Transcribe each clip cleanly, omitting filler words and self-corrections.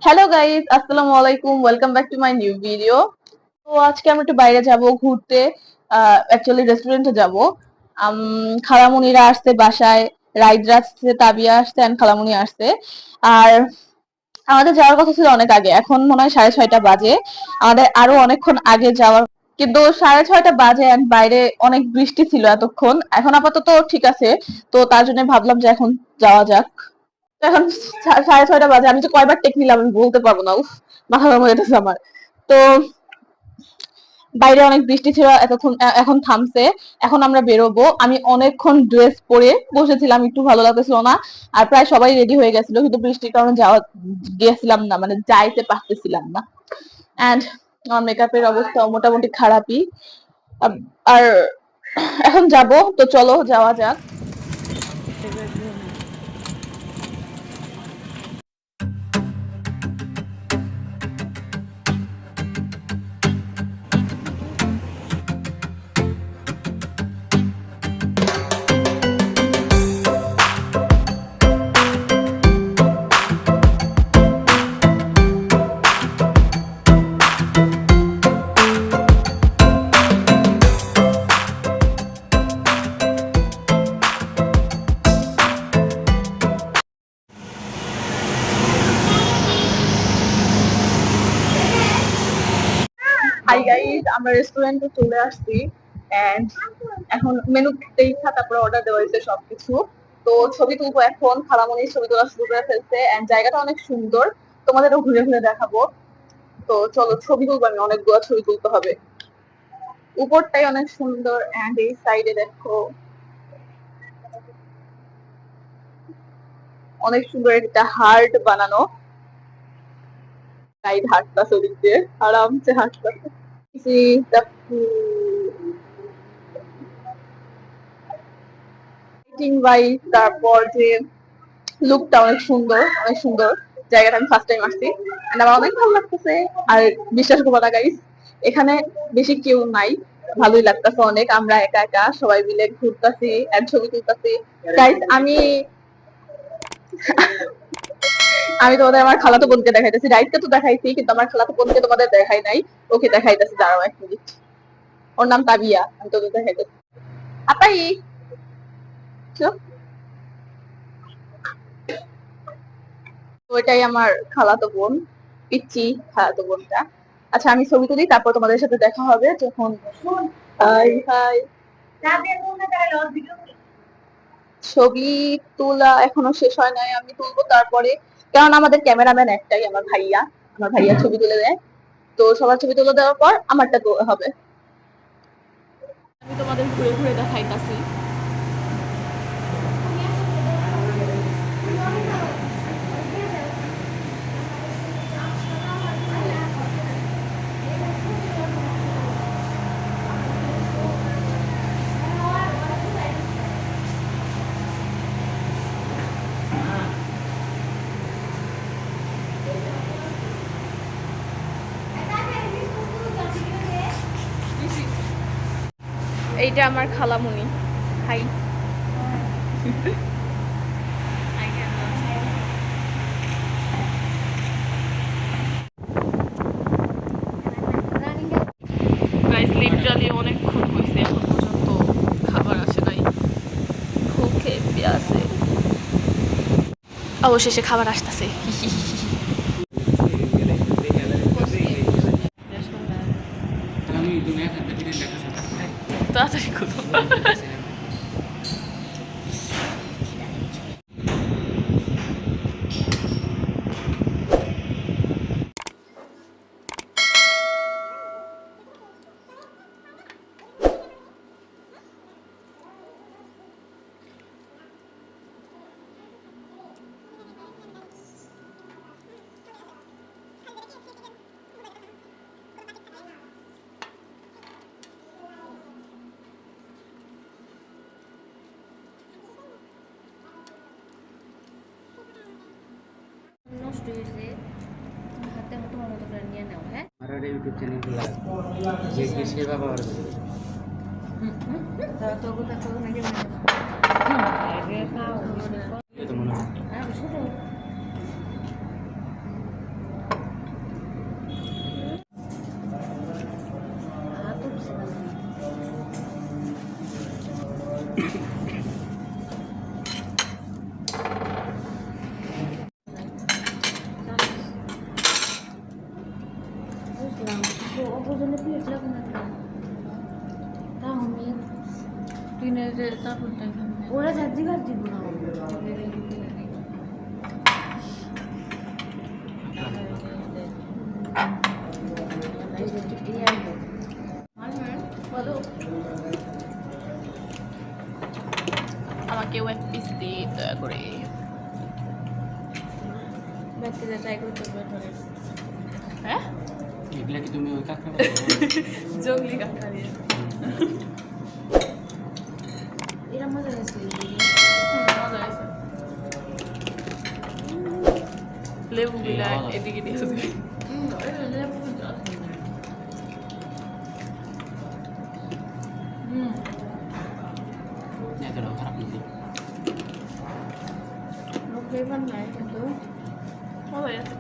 Hello guys, আসসালামু আলাইকুম। Welcome back to my new video. তো আজকে আমরা একটু বাইরে যাব ঘুরতে। অ্যাকচুয়ালি রেস্টুরেন্টে যাব। খালামুনিরা আসছে বাসায়, রাইদরা আসছে, তাবিয়া আসছে এন্ড খালামুনি আসছে। আর আমাদের যাওয়ার কথা ছিল অনেক আগে, এখন মনে হয় 6:30 বাজে। আমাদের আরো অনেকক্ষণ আগে যাওয়ার, কিন্তু 6:30 বাজে এন্ড বাইরে অনেক বৃষ্টি ছিল এতক্ষণ। এখন আপাতত ঠিক আছে, তো তার জন্য ভাবলাম যে এখন যাওয়া যাক। এখন 6:30 বাজে, আমি যে কয়বার টেক নিলাম আমি বলতে পারবো না। উফ, মাথা গরম হয়ে গেছে আমার। তো বাইরে অনেক বৃষ্টি ছিল এতক্ষণ, এখন থামছে। এখন আমরা বেরোবো। আমি অনেকক্ষণ ড্রেস পরে বসেছিলাম, একটু ভালো লাগতেছিল না। আর প্রায় সবাই রেডি হয়ে গেছিল, কিন্তু বৃষ্টির কারণে গেছিলাম না, মানে যাইতে পারতেছিলাম না। এন্ড আমার মেকআপের অবস্থা মোটামুটি খারাপই। আর এখন যাব, তো চলো যাওয়া যাক। হাই গাইস, আমরা রেস্টুরেন্টে চলে আসছি। এন্ড এখন মেনু দেখা তারপরে অর্ডার দেওয়া হয়েছে সবকিছু। তো ছবি তুলবো এখন। খালামণির ছবি তোলা শুরু করে ফেলছে এন্ড জায়গাটা অনেক সুন্দর, তোমাদেরও ঘুরে ঘুরে দেখাবো। তো চলো ছবি তুলবো, আমি অনেকগুলো ছবি তুলতে হবে। উপরটাই অনেক সুন্দর এন্ড এই সাইডে দেখো অনেক সুন্দর একটা হার্ট বানানো। গাইড হাঁটতাছে ওদিক দিয়ে, আরামসে হাঁটতাছে। তারপর যে লুকটা অনেক সুন্দর, অনেক সুন্দর। জায়গাটা আমি ফার্স্ট টাইম আসছি, আমার অনেক ভালো লাগতেছে। আর বিশ্বাস করবো না গাইস, এখানে বেশি কেউ নাই, ভালোই লাগতেছে অনেক। আমরা একা একা সবাই মিলে ঘুরতেছি আর ছবি তুলতেছি। গাইস, আমি তোমাদের আমার খালাতো বোনকে দেখাইতেছি। রাইটকে তো দেখাইছি, কিন্তু আমার খালাতো বোনকে তোমাদের দেখাই নাই। ওকে দেখাইতেছি, দাঁড়াও 1 মিনিট। ওর নাম তাবিয়া, আমি তোদের দেখাইতেছি। আপাই, ওইটাই আমার খালাতো বোন, পিচ্চি খালাতো বোনটা। আচ্ছা, আমি ছবি তুলি, তারপর তোমাদের সাথে দেখা হবে যখন। High high. ছবি তোলা এখনো শেষ হয় নাই, আমি তুলবো তারপরে। কারণ আমাদের ক্যামেরাম্যান একটাই, আমার ভাইয়া। আমার ভাইয়া ছবি তুলে দেয়। তো সবার ছবি তুলে দেওয়ার পর আমারটা তোলা হবে। আমি তোমাদের ঘুরে ঘুরে দেখাইতাছি। এইটা আমার খালামুনি। হাই। গাইস, লিটারালি অনেকক্ষণ হয়েছে, এখন পর্যন্ত খাবার আসে নাই। ভুখে পেঁয়াজে অবশেষে খাবার আসতেছে। তাড়াতাড়ি করো। নষ্ট হয়েছে, হাতের মতো মতো করে নিয়ে নাও। হ্যাঁ, আর ইউটিউব চ্যানেলগুলো যে কি সেবা পাওয়ার তো কথা তো নাকি তো মনে হয় ছোট মানে প্লেট লাগবে না কেন? তাও আমি কিনে যে তারপর তাই খাবো। ওরা যা দিবার দিব না। আমাকেও এক পিস দিয়ে দয়া করে। ব্যক্তিরা ট্রাই করতে পারে। হ্যাঁ, এগুলা কি তুমি ওই কাঁকড়া জঙ্গলি কাঁকড়া দিয়ে। এরা মজা গেছে মজা আছে। লেবু গুলা এদিকে দিয়ে দিবি। এতটাও খারাপ নাকি? ফ্লেভার নাই কিন্তু মজা আছে।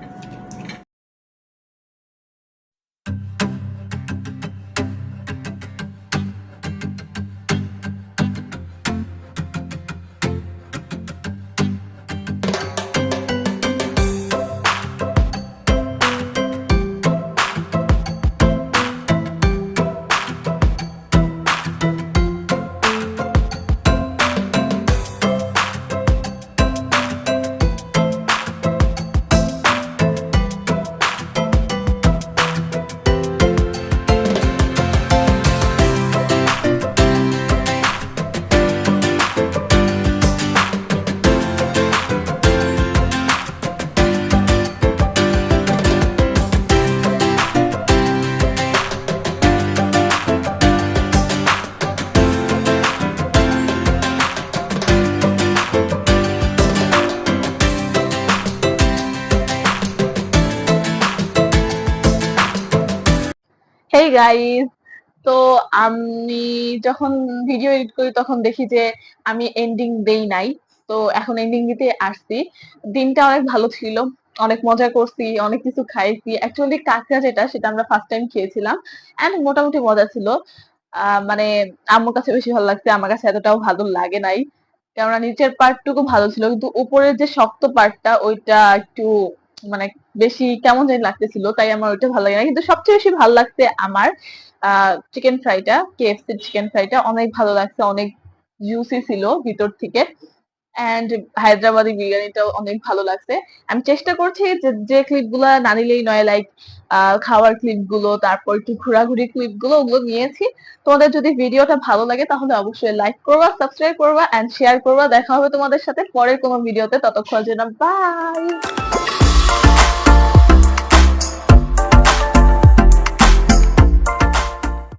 হেই গাইস, তো আমি যখন ভিডিও এডিট করি তখন দেখি যে আমি এন্ডিং দেই নাই। তো এখন এন্ডিং দিতে আসছি। দিনটা অনেক ভালো ছিল, অনেক মজা করছি, অনেক কিছু খাইছি। অ্যাকচুয়ালি কাঁকড়া যেটা সেটা আমরা ফার্স্ট টাইম খেয়েছিলাম এন্ড মোটামুটি মজা ছিল। মানে আম্মুর কাছে বেশি ভালো লাগছে, আমার কাছে এতটাও ভালো লাগে নাই। কেননা নিচের পার্টটুকু ভালো ছিল কিন্তু উপরের যে শক্ত পার্টটা ওইটা একটু মানে বেশি কেমন জানি লাগতেছিল, তাই আমার ওইটা ভালো লাগে না। কিন্তু সবচেয়ে বেশি ভালো লাগছে আমার চিকেন ফ্রাইটা, কেএফসির চিকেন ফ্রাইটা অনেক ভালো লাগছে, অনেক জুসি ছিল ভিতর থেকে। এন্ড হায়দ্রাবাদি বিরিয়ানিটাও অনেক ভালো লাগছে। আমি চেষ্টা করছি যে যে ক্লিপ গুলা না নিলেই নয়, লাইক খাওয়ার ক্লিপ গুলো, তারপর একটু ঘোরাঘুরি ক্লিপ গুলো, ওগুলো নিয়েছি। তোমাদের যদি ভিডিওটা ভালো লাগে তাহলে অবশ্যই লাইক করবা, সাবস্ক্রাইব করবা এন্ড শেয়ার করবা। দেখা হবে তোমাদের সাথে পরের কোনো ভিডিওতে, ততক্ষণ জন্য বাই।